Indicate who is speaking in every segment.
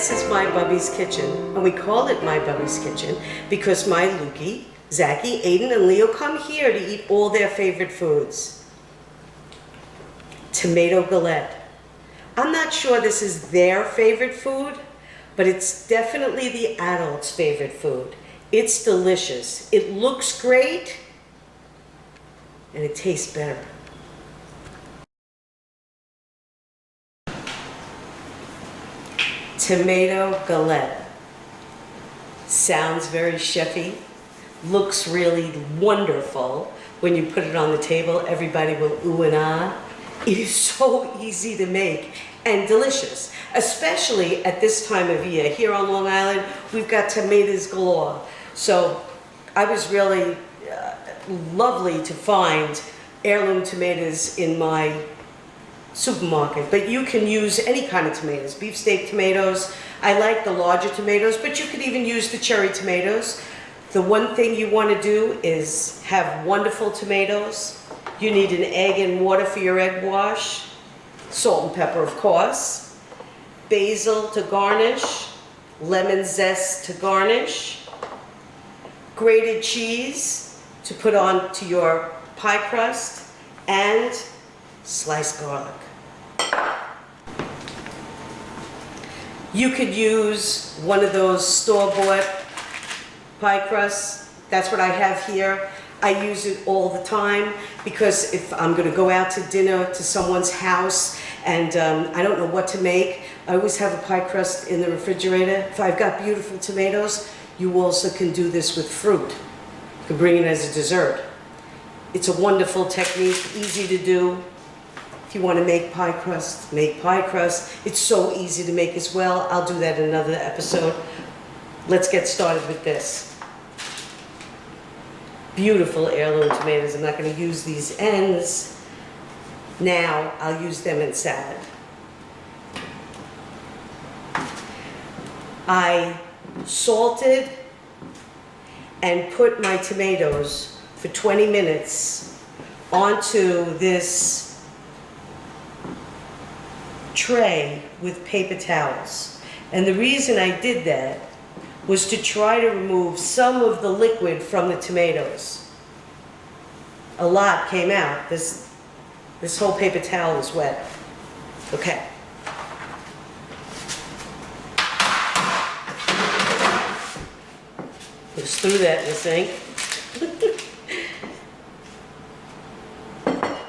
Speaker 1: This is my Bubbie's kitchen, and we call it my Bubbie's kitchen because my Lukey, Zachy, Aiden, and Leo come here to eat all their favorite foods. Tomato galette. I'm not sure this is their favorite food, but it's definitely the adults' favorite food. It's delicious. It looks great, and it tastes better. Tomato galette. Sounds very chefy, looks really wonderful. When you put it on the table, everybody will ooh and ah. It is so easy to make and delicious, especially at this time of year. Here on Long Island, we've got tomatoes galore. So I was really lovely to find heirloom tomatoes in my supermarket, but you can use any kind of tomatoes, beefsteak tomatoes. I like the larger tomatoes, but you could even use the cherry tomatoes. The one thing you want to do is have wonderful tomatoes. You need an egg and water for your egg wash, salt and pepper, of course, basil to garnish, lemon zest to garnish, grated cheese to put on to your pie crust, and sliced garlic. You could use one of those store-bought pie crusts. That's what I have here. I use it all the time because if I'm going to go out to dinner to someone's house and I don't know what to make, I always have a pie crust in the refrigerator. If I've got beautiful tomatoes, you also can do this with fruit. You can bring it as a dessert. It's a wonderful technique, easy to do. If you want to make pie crust, make pie crust. It's so easy to make as well. I'll do that in another episode. Let's get started with this. Beautiful heirloom tomatoes. I'm not going to use these ends now. I'll use them in salad. I salted and put my tomatoes for 20 minutes onto this tray with paper towels. And the reason I did that was to try to remove some of the liquid from the tomatoes. A lot came out. This whole paper towel is wet. Okay. Just threw that in the sink.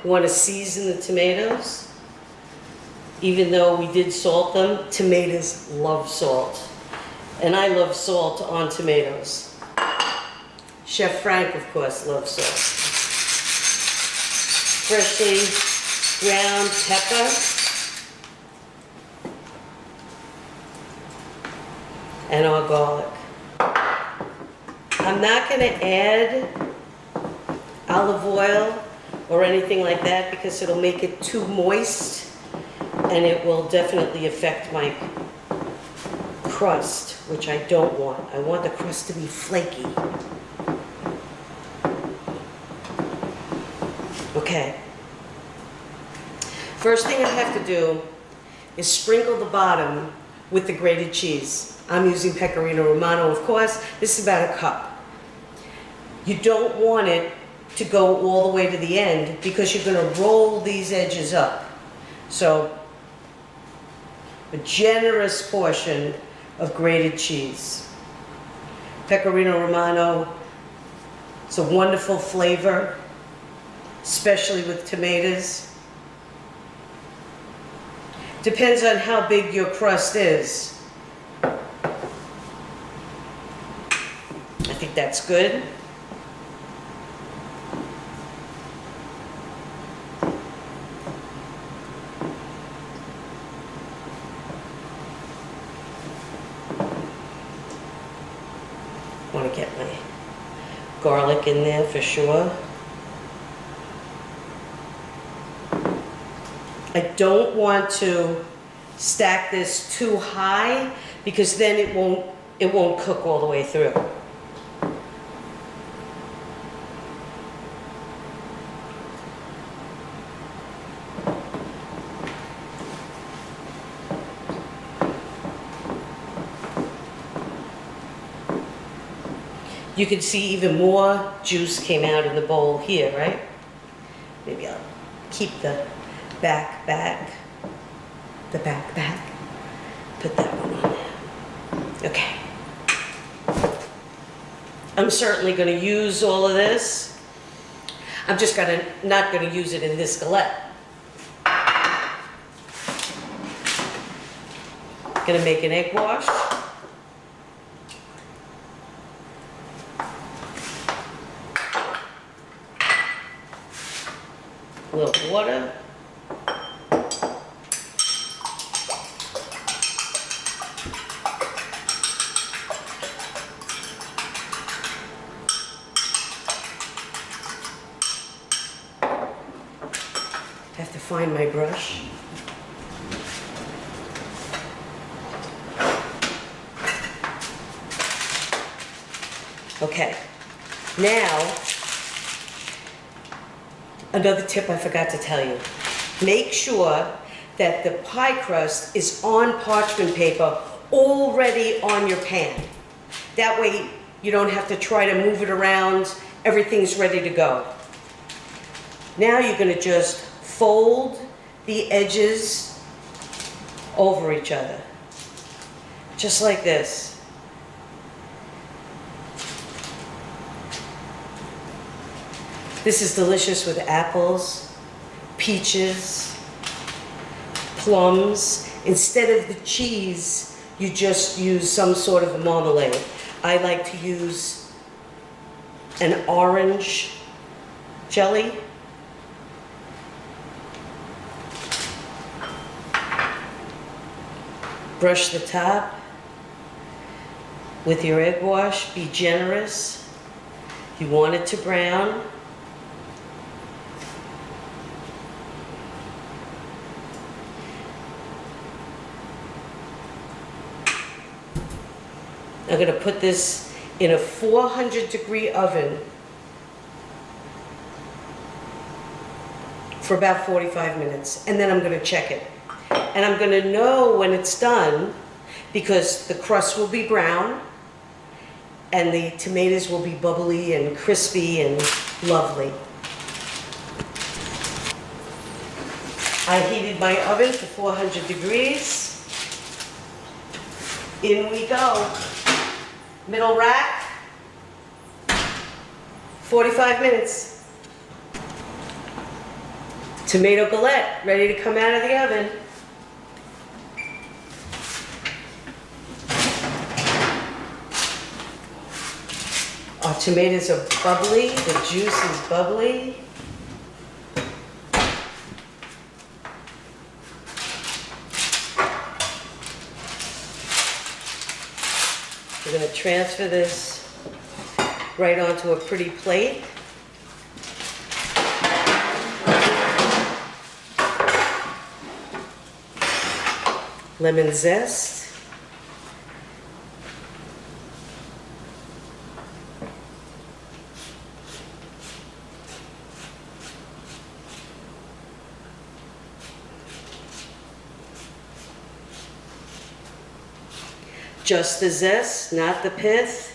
Speaker 1: You want to season the tomatoes. Even though we did salt them, tomatoes love salt. And I love salt on tomatoes. Chef Frank, of course, loves salt. Freshly ground pepper. And our garlic. I'm not going to add olive oil or anything like that because it'll make it too moist. And it will definitely affect my crust, which I don't want. I want the crust to be flaky. Okay. First thing I have to do is sprinkle the bottom with the grated cheese. I'm using Pecorino Romano, of course. This is about a cup. You don't want it to go all the way to the end because you're going to roll these edges up. So a generous portion of grated cheese. Pecorino Romano, it's a wonderful flavor, especially with tomatoes. Depends on how big your crust is. I think that's good. Want to get my garlic in there for sure. I don't want to stack this too high because then it won't cook all the way through. You can see even more juice came out in the bowl here, right? Maybe I'll keep the back. Put that one on there. Okay. I'm certainly going to use all of this. I'm just not going to use it in this galette. Going to make an egg wash. A little water. I have to find my brush. Okay, now, another tip I forgot to tell you. Make sure that the pie crust is on parchment paper already on your pan. That way you don't have to try to move it around, everything's ready to go. Now you're going to just fold the edges over each other, just like this. This is delicious with apples, peaches, plums. Instead of the cheese, you just use some sort of a marmalade. I like to use an orange jelly. Brush the top with your egg wash. Be generous. You want it to brown. I'm going to put this in a 400-degree oven for about 45 minutes, and then I'm going to check it. And I'm going to know when it's done because the crust will be brown and the tomatoes will be bubbly and crispy and lovely. I heated my oven to 400 degrees. In we go. Middle rack, 45 minutes. Tomato galette ready to come out of the oven. Our tomatoes are bubbly, the juice is bubbly. We're going to transfer this right onto a pretty plate. Lemon zest. Just the zest, not the pith.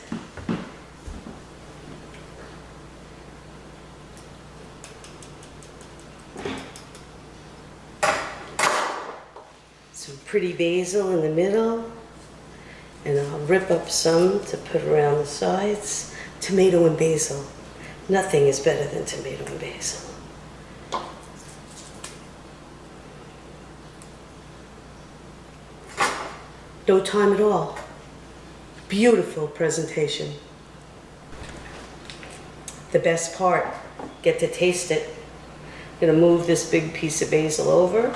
Speaker 1: Some pretty basil in the middle. And I'll rip up some to put around the sides. Tomato and basil. Nothing is better than tomato and basil. No time at all. Beautiful presentation. The best part, get to taste it. I'm gonna move this big piece of basil over.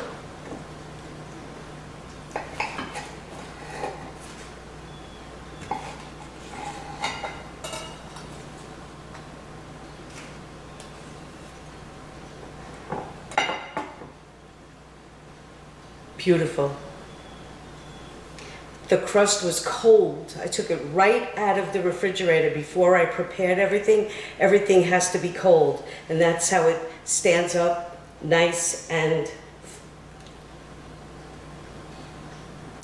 Speaker 1: Beautiful. The crust was cold. I took it right out of the refrigerator before I prepared everything. Everything has to be cold, and that's how it stands up nice and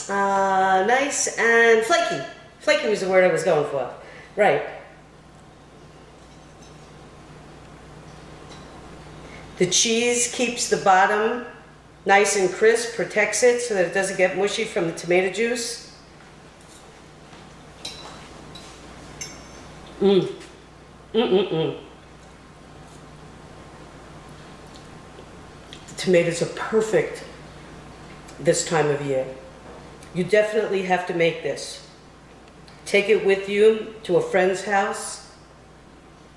Speaker 1: flaky. Flaky was the word I was going for. Right. The cheese keeps the bottom nice and crisp, protects it so that it doesn't get mushy from the tomato juice. The tomatoes are perfect this time of year. You definitely have to make this. Take it with you to a friend's house.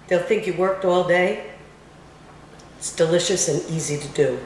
Speaker 1: They'll think you worked all day. It's delicious and easy to do.